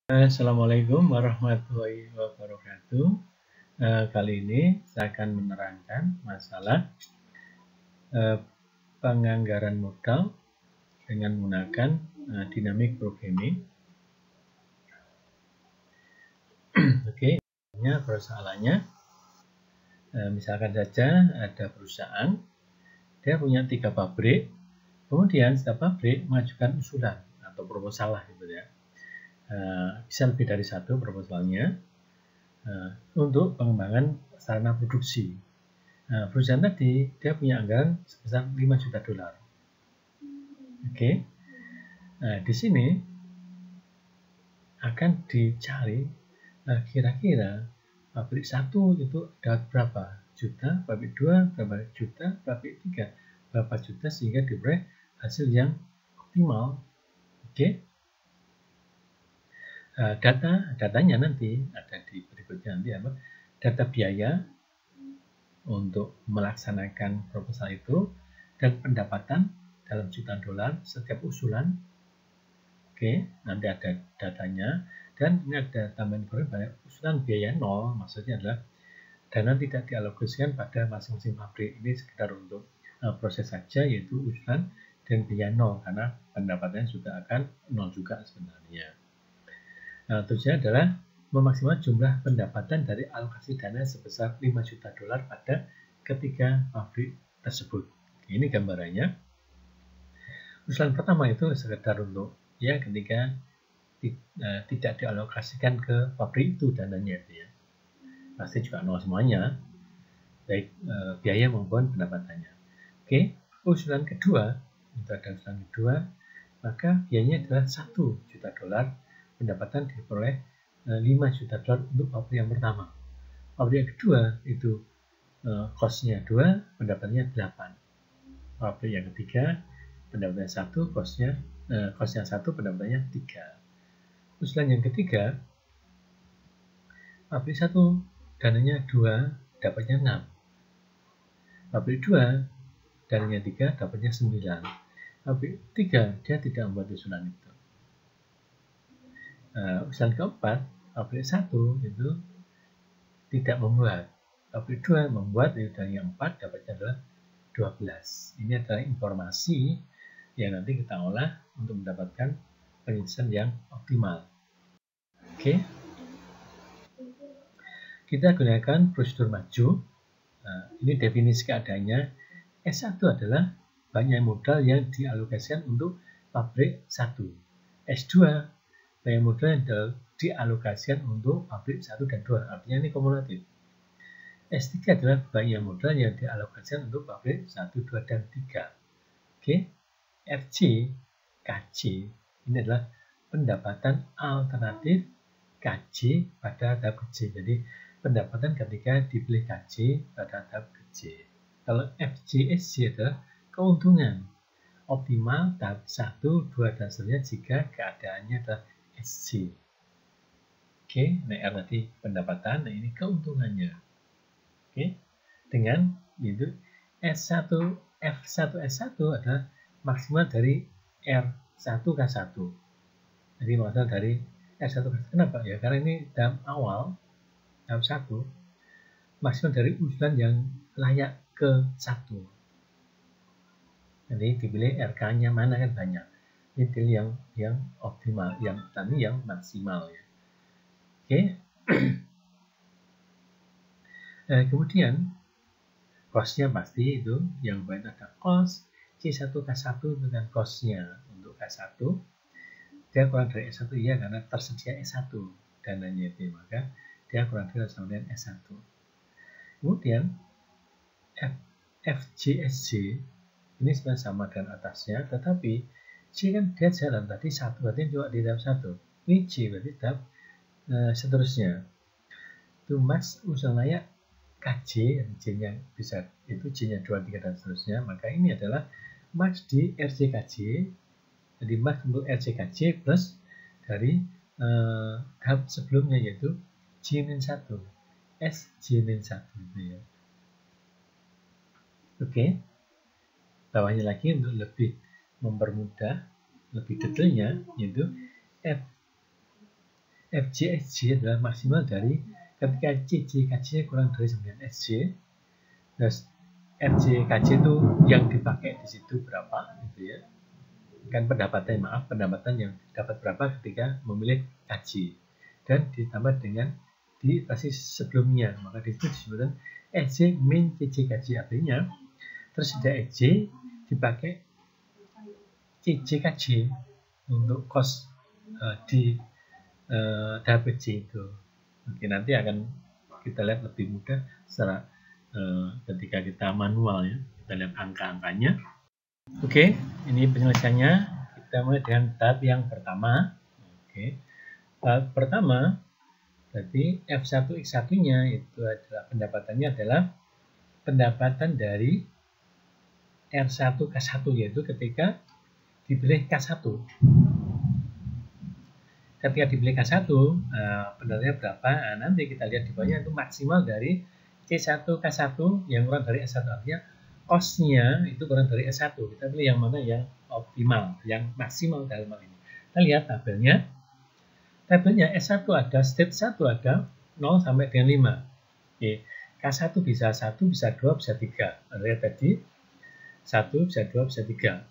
Assalamualaikum warahmatullahi wabarakatuh. Kali ini saya akan menerangkan masalah penganggaran modal dengan menggunakan dynamic programming. Oke, persoalannya misalkan saja ada perusahaan, dia punya 3 pabrik, kemudian setiap pabrik mengajukan usulan atau proposal lah gitu ya. Bisa lebih dari satu proposalnya untuk pengembangan sarana produksi. Perusahaan tadi dia punya anggaran sebesar 5 juta dolar. Oke. Nah, di sini akan dicari kira-kira pabrik 1 itu ada berapa juta, pabrik 2 berapa juta, pabrik 3 berapa juta sehingga diperoleh hasil yang optimal. Oke. Datanya nanti ada di berikutnya nanti apa? Data biaya untuk melaksanakan proposal itu dan pendapatan dalam jutaan dolar setiap usulan. Oke, nanti ada datanya dan ini ada tambahan informasi usulan biaya nol, maksudnya adalah dana tidak dialokasikan pada masing-masing pabrik. Ini sekedar untuk proses saja, yaitu usulan dan biaya nol karena pendapatannya juga akan nol juga sebenarnya. Nah, tujuannya adalah memaksimalkan jumlah pendapatan dari alokasi dana sebesar 5 juta dolar pada ketiga pabrik tersebut. Ini gambarannya. Usulan pertama itu sekedar untuk ya ketika tidak dialokasikan ke pabrik itu dananya itu ya. Pasti juga nol semuanya, baik biaya maupun pendapatannya. Oke, usulan kedua, itu ada usulan kedua, maka biayanya adalah 1 juta dolar, pendapatan diperoleh 5 juta dolar untuk pabrik yang pertama. Pabrik yang kedua itu cost-nya 2, pendapatannya 8. Pabrik yang ketiga, pendapatannya 1, cost-nya 1, pendapatannya 3. Usulan yang ketiga, pabrik 1 dananya 2, dapatnya 6. Pabrik 2 dananya 3, dapatnya 9. Pabrik 3 dia tidak membuat usulan itu. Usulan keempat, pabrik 1 itu tidak membuat. Pabrik 2 membuat, dari yang 4 dapatnya adalah 12. Ini adalah informasi yang nanti kita olah untuk mendapatkan penyelesaian yang optimal. Oke. Kita gunakan prosedur maju. Ini definisi keadaannya. S1 adalah banyak modal yang dialokasikan untuk pabrik 1. S2 banyak modal yang dialokasikan untuk pabrik 1 dan 2. Artinya ini kumulatif. S3 adalah banyak modal yang dialokasikan untuk pabrik 1, 2, dan 3. Oke. RC, KJ ini adalah pendapatan alternatif KJ pada tahap KJ. Jadi pendapatan ketika dipilih KJ pada tahap KJ. Kalau FJSJ adalah keuntungan optimal tahap 1, 2, dan seterusnya jika keadaannya adalah SC. Oke, nah R tadi pendapatan, nah ini keuntungannya. Oke, dengan itu S1, F1 S1 adalah maksimal dari R1 K1. Jadi maksimal dari R1 K1. Kenapa? Ya karena ini tahap awal, tahap 1, maksimal dari usulan yang layak ke 1. Jadi dipilih RK-nya mana kan banyak. Ini pilih yang optimal, yang tadi yang maksimal ya. Oke. Kemudian cost-nya pasti itu yang baik ada cost C1 K1 dengan cost-nya untuk K1 dia kurang dari S1 ya karena tersedia S1 dananya itu, maka dia kurang dari sama dengan S1. Kemudian FJSJ ini sebenarnya sama dengan atasnya, tetapi C kan dia jalan tadi 1 berarti juga di tahap 1. Ini J berarti tahap seterusnya. Itu max usul layak KJ, J-nya bisa itu J-nya 2, 3 dan seterusnya, maka ini adalah max di RJKJ. Jadi max untuk RJKJ plus dari tahap sebelumnya yaitu J-1, SJ-1 gitu ya. Oke. Bawahnya lagi untuk lebih mempermudah, lebih detailnya yaitu FJ SJ adalah maksimal dari ketika CJ KJ kurang dari 9 SJ. Terus FJ KJ itu yang dipakai di situ berapa gitu ya. Kan pendapatan yang dapat berapa ketika memilih KJ dan ditambah dengan di basis sebelumnya, maka di situ disebutkan SJ min CJ KJ, artinya tersedia SJ dipakai CJ KJ untuk kos di DHBJ itu. Oke, nanti akan kita lihat lebih mudah secara ketika kita manual ya, kita lihat angka-angkanya. Oke, ini penyelesaiannya. Kita mulai dengan tahap yang pertama. Oke, tahap pertama berarti F1X1-nya itu adalah pendapatannya adalah pendapatan dari R1K1, yaitu ketika dipilih K1. Ketika dipilih K1, pendapatannya berapa? Nah, nanti kita lihat di bawahnya itu maksimal dari C1K1 yang kurang dari S1, artinya cost-nya itu kurang dari S1. Kita pilih yang mana yang optimal, yang maksimal dalam hal ini. Kita lihat tabelnya. Tabelnya S1 ada, state 1 ada 0 sampai dengan 5. Oke. K1 bisa 1, bisa 2, bisa 3. Lihat tadi 1, bisa 2, bisa 3.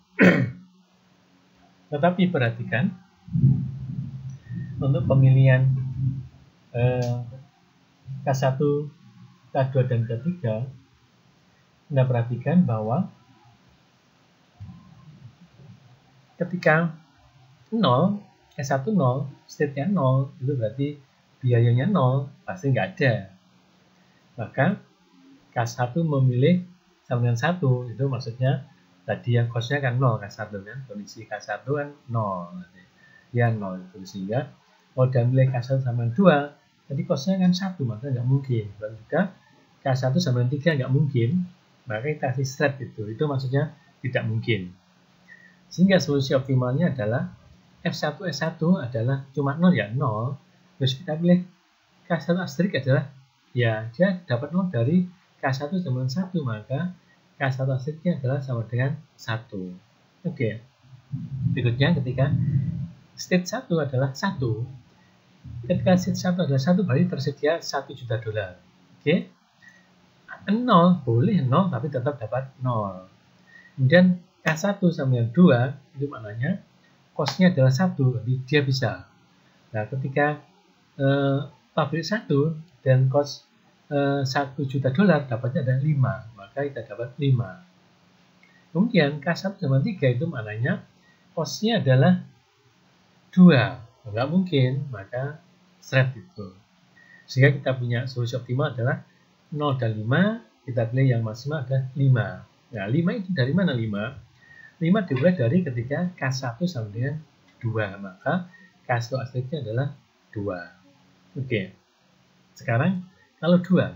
Tetapi perhatikan untuk pemilihan K1, K2, dan K3, Anda perhatikan bahwa ketika 0, S1 0, state-nya 0, itu berarti biayanya 0, pasti nggak ada. Maka K1 memilih sama dengan 1, itu maksudnya tadi yang cost-nya kan 0, K1 kan, kondisi K1 kan 0. Ya 0 itu, sehingga kalau dia milih K1 sama dengan 2, jadi cost-nya kan 1, maka nggak mungkin. Dan juga K1 sama dengan 3 nggak mungkin, maka kita kasih straight itu maksudnya tidak mungkin. Sehingga solusi optimalnya adalah F1 S1 adalah cuma 0 ya 0, terus kita pilih K1 asterisk adalah ya dia dapat 0 dari K1 sama dengan 1, maka K1 asterisknya adalah sama dengan 1. Oke. Berikutnya ketika state 1 adalah 1, ketika state 1 adalah 1 berarti tersedia $1 juta. Oke. 0 boleh 0 tapi tetap dapat 0. Kemudian K1 sama dengan 2 itu maknanya cost-nya adalah 1, jadi dia bisa. Nah, ketika pabrik 1 dan cost $1 juta dapatnya ada 5, maka kita dapat 5. Kemudian K1 sama 3 itu maknanya cost-nya adalah 2, nggak mungkin, maka straight itu. Sehingga kita punya solusi optimal adalah 0 dan 5, kita pilih yang maksimal ada 5. Nah, 5 itu dari mana 5? 5 dimulai dari ketika K1 sama dengan 2, maka K1 aslinya adalah 2. Oke. Sekarang kalau 2,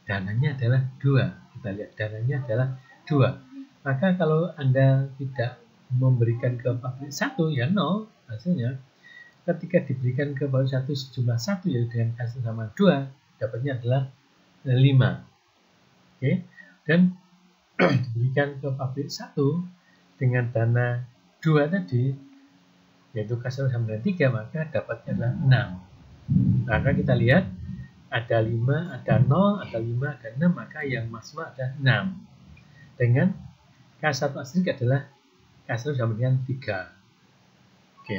dananya adalah 2. Kita lihat dananya adalah 2. Maka kalau Anda tidak memberikan ke pabrik 1, ya 0 hasilnya. Ketika diberikan ke pabrik 1 sejumlah 1, yaitu dengan K1 sama 2, dapatnya adalah 5. Oke. Dan diberikan ke pabrik 1 dengan dana 2 tadi, yaitu K1 sama dengan 3, maka dapatnya adalah 6. Maka kita lihat ada 5, ada 0, ada 5, ada 6, maka yang maksimal ada 6. Dengan K1 asterisk adalah K1 sama dengan 3. Oke.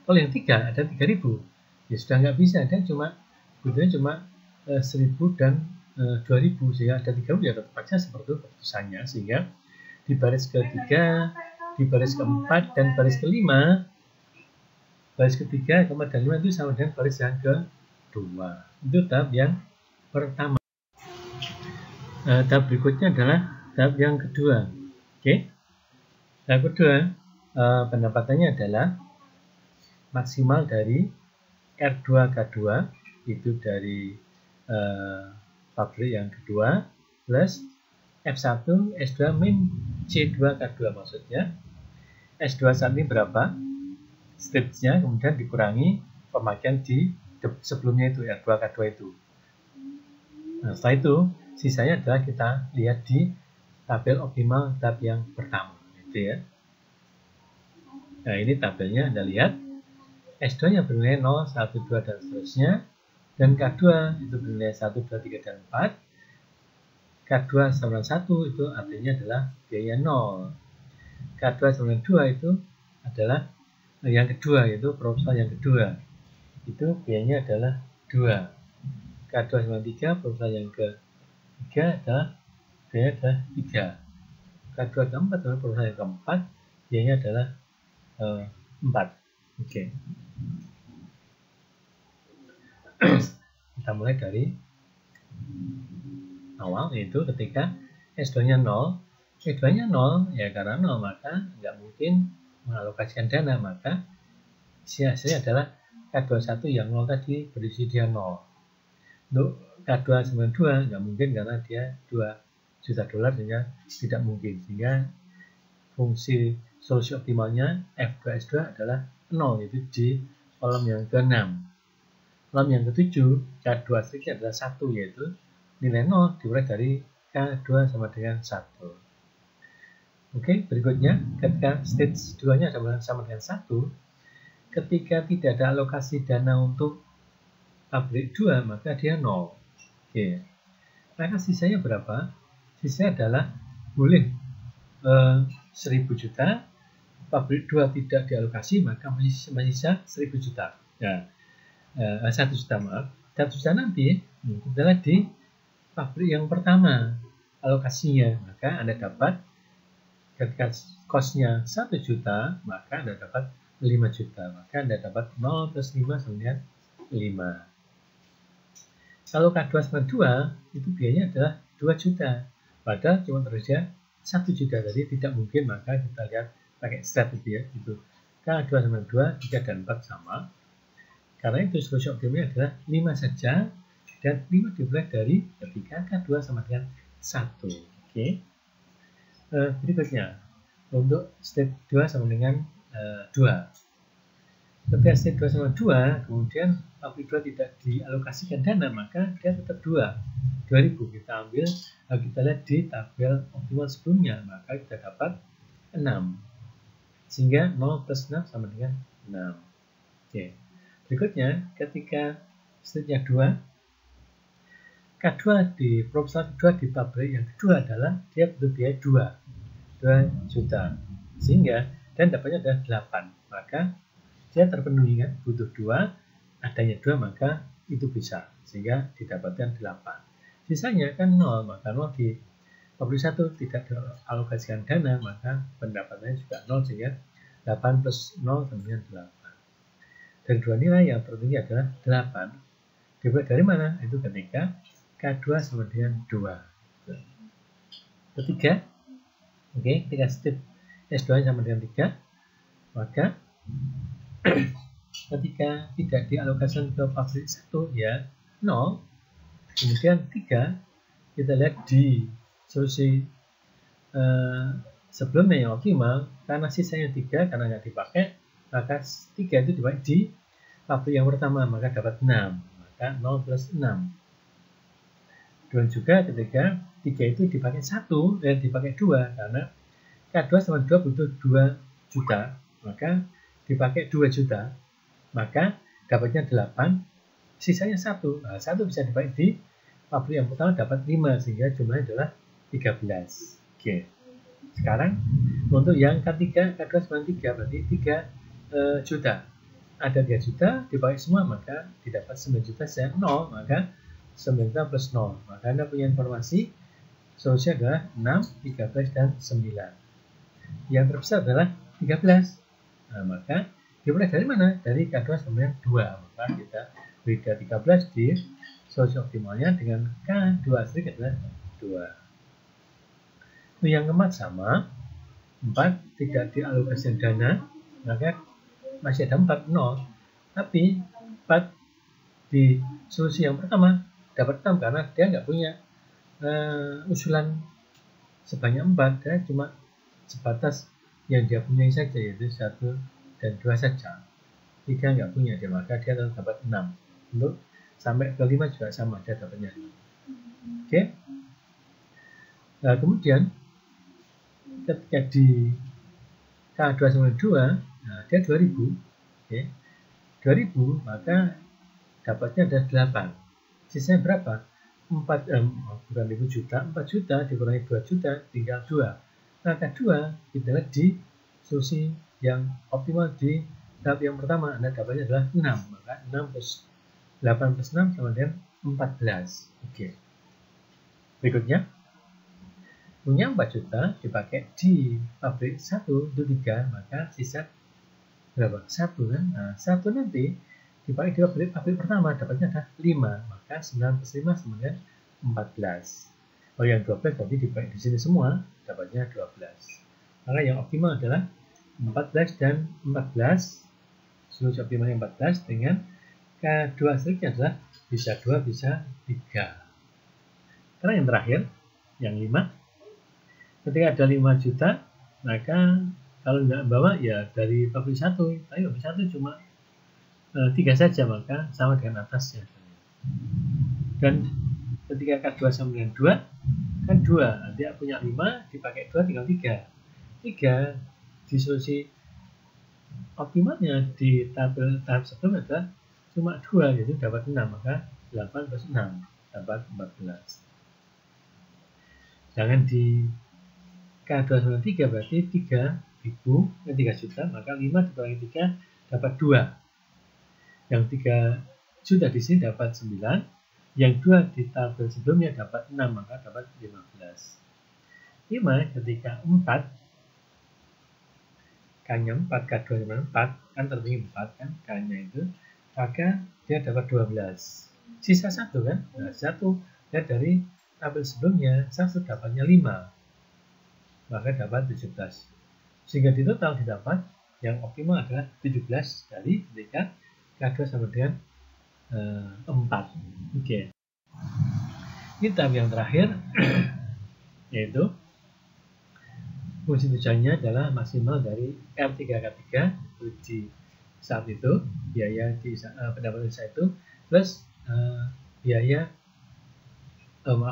Kalau yang 3 ada 3000, ya sudah nggak bisa, dan butuhnya cuma 1000 dan 2000, sehingga ada 3000, ya tetap saja seperti itu keputusannya. Sehingga di baris ketiga, di baris keempat, dan baris kelima, baris ketiga, keempat, dan 5 itu sama dengan baris yang kedua. Itu tahap yang pertama. Tahap berikutnya adalah tahap yang kedua. Oke. Tahap kedua, pendapatannya adalah maksimal dari R2K2, itu dari pabrik yang kedua, plus F1 S2 min C2K2, maksudnya S2 saat ini berapa stage-nya, kemudian dikurangi pemakaian di sebelumnya itu, R2K2 itu. Nah, setelah itu sisanya adalah kita lihat di tabel optimal tahap yang pertama, gitu ya. Nah, ini tabelnya Anda lihat. S2 nya bernilai 0, 1, 2, dan seterusnya. Dan K2 itu bernilai 1, 2, 3, dan 4. K2 sama dengan 1 itu artinya adalah biaya 0. K2 sama dengan 2 itu adalah yang kedua, yaitu proposal yang kedua. Itu biayanya adalah 2. K2 sama 3, proposal yang ketiga adalah biaya adalah 3. K2 keempat sama proposal yang keempat, biayanya adalah 4. Oke. Kita mulai dari awal, yaitu ketika S2-nya 0, S2-nya 0, ya karena 0 maka nggak mungkin mengalokasikan dana, maka hasilnya adalah K21 yang 0 tadi berisi dia 0. Untuk K2 sama 2 nggak mungkin karena dia 2 juta dolar, sehingga tidak mungkin, sehingga fungsi solusi optimalnya F2S2 adalah 0, yaitu di kolom yang ke-6. Kolom yang ke-7, K2 striknya adalah 1, yaitu nilai 0 diurai dari K2 sama dengan 1. Oke, berikutnya ketika stage 2-nya sama dengan 1, ketika tidak ada alokasi dana untuk pabrik 2, maka dia 0. Oke. Maka sisanya berapa? Sisanya adalah boleh 1000 juta, pabrik 2 tidak dialokasi, maka masih sisa 1000 juta. Ya, 1 juta maaf. 1 juta nanti adalah di pabrik yang pertama alokasinya, maka Anda dapat ketika cost-nya 1 juta, maka Anda dapat 5 juta, maka Anda dapat 0 plus 5 sama dengan 5. Kalau K2 sama 2, itu biayanya adalah 2 juta, padahal cuma tersedia 1 juta, tadi tidak mungkin, maka kita lihat pakai step itu ya, itu K2 sama 2, 3, dan 4 sama, karena itu solusi optimalnya adalah 5 saja, dan 5 dimulai dari ketika K2 sama dengan 1. Oke. Berikutnya, untuk step 2 sama dengan 2. Ketika step 2 sama 2, kemudian pabrik 2 tidak dialokasikan dana, maka dia tetap 2.000. Kita ambil, kita lihat di tabel optimal sebelumnya, maka kita dapat 6. Sehingga 0 plus 6 sama dengan 6. Oke. Berikutnya, ketika step-nya 2, K2 di proposal kedua di pabrik yang kedua adalah dia butuh biaya 2 juta. Sehingga, dan dapatnya adalah 8. Maka dia terpenuhi kan, butuh 2, adanya 2, maka itu bisa, sehingga didapatkan 8. Sisanya kan 0, maka 0 di pabrik 1 tidak dialokasikan dana, maka pendapatannya juga 0, sehingga 8 plus 0 sama dengan 8. Dari dua nilai yang tertinggi adalah 8. Dibuat dari mana? Itu ketika K2 sama dengan 2. Ketiga, ketika step S2 sama dengan 3, maka ketika tidak dialokasikan ke pabrik 1, ya 0. Kemudian 3, kita lihat di solusi sebelumnya yang optimal, karena sisanya 3 karena nggak dipakai, maka 3 itu dipakai di pabrik yang pertama, maka dapat 6, maka 0 plus 6. Dan juga ketika 3 itu dipakai 1 dan dipakai 2, karena K2 sama 2 butuh 2 juta, maka dipakai 2 juta, maka dapatnya 8, sisanya 1. Nah, 1 bisa dipakai di pabrik yang pertama, dapat 5, sehingga jumlahnya adalah 13. Oke. Sekarang untuk yang ketiga, K2 sama 3, berarti 3 juta. Ada 3 juta, dipakai semua, maka didapat 9 juta, saya 0, maka 9 juta plus 0. Maka Anda punya informasi, solusinya adalah 6, 13, dan 9. Yang terbesar adalah 13. Nah, maka dimulai dari mana? Dari K2 sama dengan 2. Maka kita beri 13 di solusi optimalnya dengan K2 strik adalah 2. Yang keempat sama, 4 tidak dialokasikan dana, maka masih ada 4, 0. Tapi 4 di solusi yang pertama dapat 6 karena dia nggak punya usulan sebanyak 4, dia cuma sebatas yang dia punya saja, yaitu 1 dan 2 saja. 3 nggak punya dia, maka dia dapat 6. Untuk sampai ke 5 juga sama, dia dapatnya 6. Oke. Nah, kemudian ketika di K2 sama 2, nah dia 2000. Oke. 2000, maka dapatnya ada 8. Sisanya berapa? 4 bukan 5 juta, 4 juta dikurangi 2 juta, tinggal 2. Maka 2 kita lihat di solusi yang optimal di tahap yang pertama. Anda dapatnya adalah 6. Maka 6 plus 8 plus 6 sama dengan 14. Oke. Berikutnya, punya 4 juta dipakai di pabrik 1, 2, 3, maka sisa berapa? 1 kan? Nah, 1 nanti dipakai di pabrik pertama, dapatnya ada 5. Maka 9 plus 5 sama dengan 14. Oh, yang 12 berarti dipakai di sini semua, dapatnya 12. Maka yang optimal adalah 14 dan 14. Solusi optimalnya 14 dengan K2 astriknya adalah bisa 2, bisa 3. Karena yang terakhir, yang 5, ketika ada 5 juta, maka kalau nggak bawa ya dari pabrik 1, tapi pabrik 1 cuma 3 saja, maka sama dengan atasnya. Dan ketika K2 sama dengan 2, kan 2, nanti punya 5, dipakai 2 tinggal 3. 3 di solusi optimalnya di tahap sebelumnya adalah cuma 2, yaitu dapat 6, maka 8 plus 6 dapat 14. Jangan di K2 sama 3 berarti 3 juta, maka 5 dikurangi 3 dapat 2. Yang 3 juta di sini dapat 9, yang 2 di tabel sebelumnya dapat 6, maka dapat 15. 5 ketika 4, K-nya 4, K2 sama 4, kan tertinggi 4 kan, K-nya itu, maka dia dapat 12. Sisa 1 kan, nah 1 lihat dari tabel sebelumnya, 1 dapatnya 5, maka dapat 17. Sehingga di total didapat yang optimal adalah 17 dari ketika K2 sama dengan 4. Oke. Ini tahap yang terakhir yaitu fungsi tujuannya adalah maksimal dari R3K3 di saat itu, biaya di pendapatan saat itu plus biaya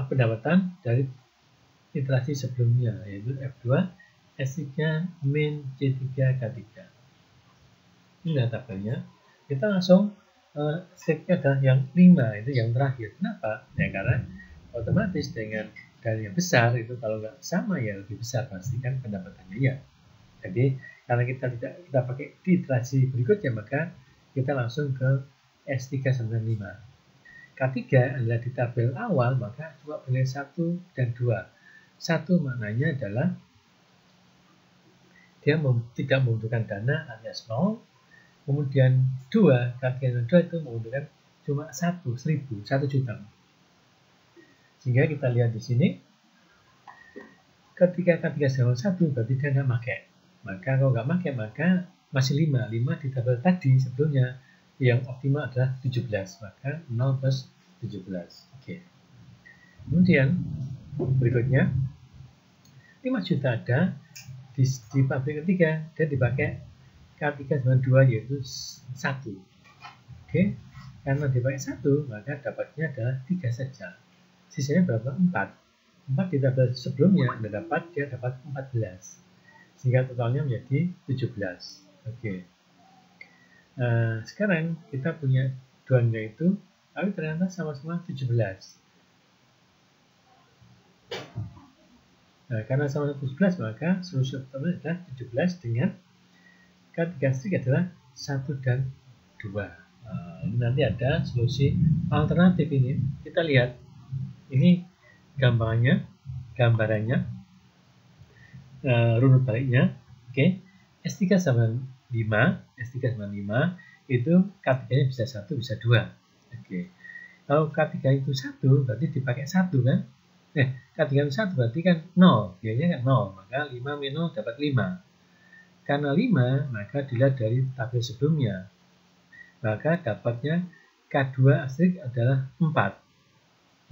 pendapatan dari iterasi sebelumnya, yaitu F2 S3 min C3K3. Ini tabelnya. Kita langsung stepnya adalah yang 5, itu yang terakhir. Kenapa? Ya karena otomatis dengan dana yang besar itu kalau nggak sama ya lebih besar pasti kan pendapatannya ya. Jadi karena kita tidak pakai di iterasi berikutnya, maka kita langsung ke S3 sampai 5. K3 adalah di tabel awal, maka coba pilih 1 dan 2. 1 maknanya adalah dia tidak membutuhkan dana alias 0. Kemudian 2, K3 dan 2 itu membutuhkan cuma 1 juta. Sehingga kita lihat di sini, ketika K3 sama 1 berarti dia nggak pakai. Maka kalau nggak pakai, maka masih 5. 5 di tabel tadi sebelumnya yang optimal adalah 17. Maka 0 plus 17. Oke. Kemudian berikutnya 5 juta ada di pabrik ketiga dan dipakai K3 sama 2 yaitu 1. Oke. Karena dipakai 1, maka dapatnya adalah 3 saja. Sisanya berapa? 4. 4 di tabel sebelumnya Anda dapat, dia dapat 14. Sehingga totalnya menjadi 17. Oke. Sekarang kita punya duanya itu, tapi ternyata sama-sama 17. Nah, karena sama-sama 17, maka solusi optimal adalah 17 dengan K3 strik adalah 1 dan 2. Ini nanti ada solusi alternatif ini. Kita lihat. Ini gambarannya, runut baliknya. Oke. S3 sama 5, itu K3-nya bisa 1, bisa 2. Oke. Kalau K3 itu 1, berarti dipakai 1 kan? K3 itu 1 berarti kan 0, biayanya kan 0, maka 5 min 0 dapat 5. Karena 5, maka dilihat dari tabel sebelumnya. Maka dapatnya K2 astrik adalah 4.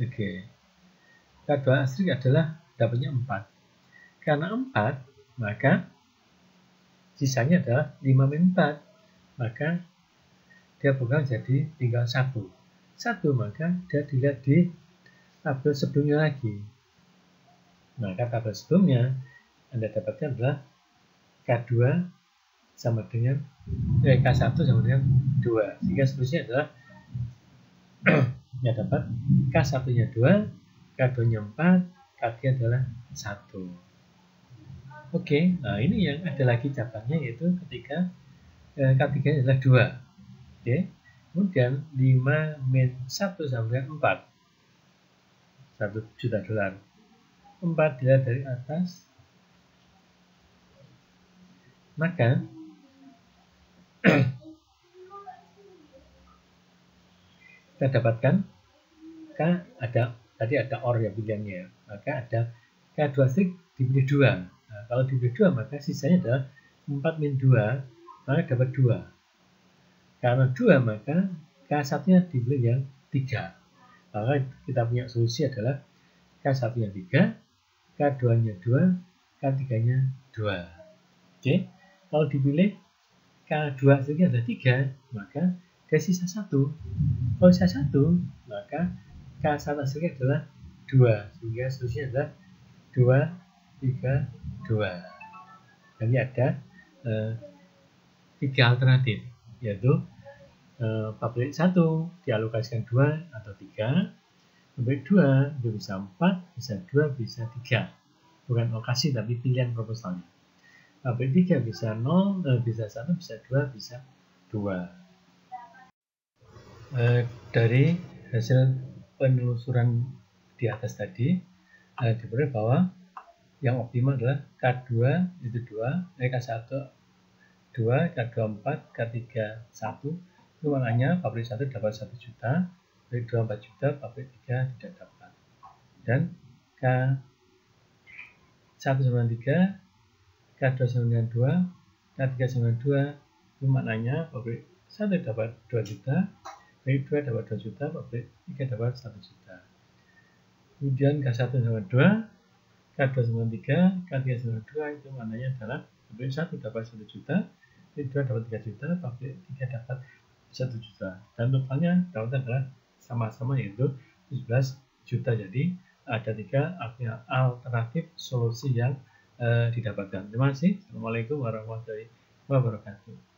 Oke. K2 astrik adalah dapatnya 4. Karena 4, maka sisanya adalah 5 min 4. Maka dia bukan jadi tinggal 1. 1, maka dia dilihat di tabel sebelumnya lagi. Maka tabel sebelumnya Anda dapatkan adalah K2 sama dengan K1 sama dengan 2. Sehingga solusinya adalah ya dapat K1 nya 2, K2 nya 4, K3 adalah 1. Oke, nah ini yang ada lagi cabangnya, yaitu ketika K3 nya adalah 2. Oke, kemudian 5 min 1 sampai 4, 1 juta dolar. 4 dilihat dari atas, maka kita dapatkan K tadi ada OR ya pilihannya, maka ada K2 strik dipilih 2. Nah, kalau dipilih 2 maka sisanya adalah 4 min 2, maka dapat 2. Karena 2 maka K1 nya dipilih yang 3. Maka kita punya solusi adalah K1 nya 3, K2 nya 2, K3 nya 2. Oke, kalau dipilih K2 striknya ada 3, maka ada sisa 1. Kalau sisa 1, maka K1 striknya adalah 2, sehingga solusinya adalah 2, 3, 2. Jadi ada 3 alternatif, yaitu pabrik 1 dialokasikan 2 atau 3, pabrik 2 itu bisa 4, bisa 2, bisa 3. Bukan lokasi tapi pilihan proposalnya. Pabrik 3 bisa 0, bisa 1, bisa 2, bisa 2. Dari hasil penelusuran di atas tadi, diperoleh bahwa yang optimal adalah K2 itu 2, K1 2, K2 4, K3 1. Itu maknanya pabrik 1 dapat 1 juta, pabrik 2 4 juta, pabrik 3 tidak dapat. Dan K1 sama 3, K2 sama dengan 2, K3 sama 2, itu maknanya pabrik 1 dapat 2 juta, pabrik 2 dapat 2 juta, pabrik 3 dapat 1 juta. Kemudian K1 sama 2, K2 sama 3, K3 sama 2, itu maknanya adalah pabrik 1 dapat 1 juta, pabrik 2 dapat 3 juta, pabrik 3 dapat 1 juta. Dan totalnya dapatnya adalah sama-sama, yaitu 17 juta. Jadi ada 3 alternatif solusi yang didapatkan. Terima kasih. Assalamualaikum warahmatullahi wabarakatuh.